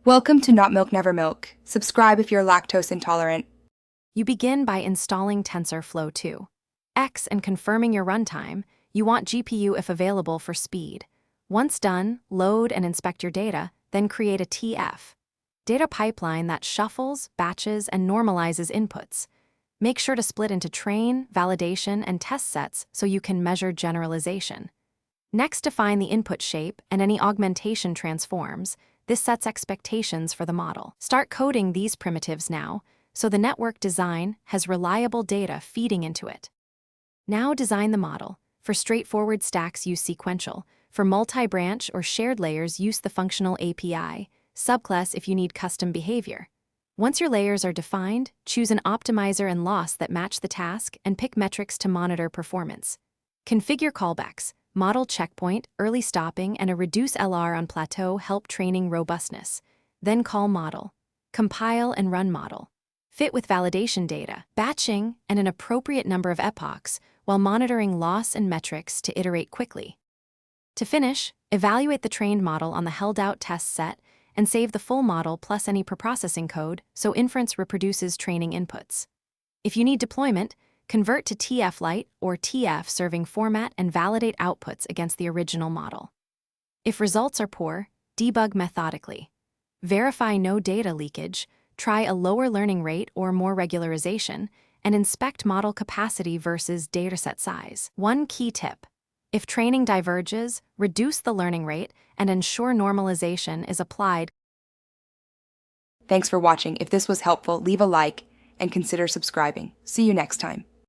Welcome to Not Milk Never Milk. Subscribe if you're lactose intolerant. You begin by installing Tensorflow 2. And confirming your runtime, you want GPU if available for speed. Once done, load and inspect your data, then create a TF data pipeline that shuffles, batches, and normalizes inputs. Make sure to split into train, validation, and test sets so you can measure generalization. Next, define the input shape and any augmentation transforms. This sets expectations for the model. Start coding these primitives now, so the network design has reliable data feeding into it. Now design the model. For straightforward stacks, use sequential. For multi-branch or shared layers, use the functional API, subclass if you need custom behavior. Once your layers are defined, choose an optimizer and loss that match the task and pick metrics to monitor performance. Configure callbacks. Model checkpoint, early stopping, and a reduce LR on plateau help training robustness. Then call model. Compile and run model. Fit with validation data, batching, and an appropriate number of epochs while monitoring loss and metrics to iterate quickly. To finish, evaluate the trained model on the held-out test set and save the full model plus any preprocessing code so inference reproduces training inputs. If you need deployment, convert to TF Lite or TF serving format and validate outputs against the original model. If results are poor, debug methodically. Verify no data leakage, try a lower learning rate or more regularization, and inspect model capacity versus dataset size. One key tip: if training diverges, reduce the learning rate and ensure normalization is applied. Thanks for watching. If this was helpful, leave a like and consider subscribing. See you next time.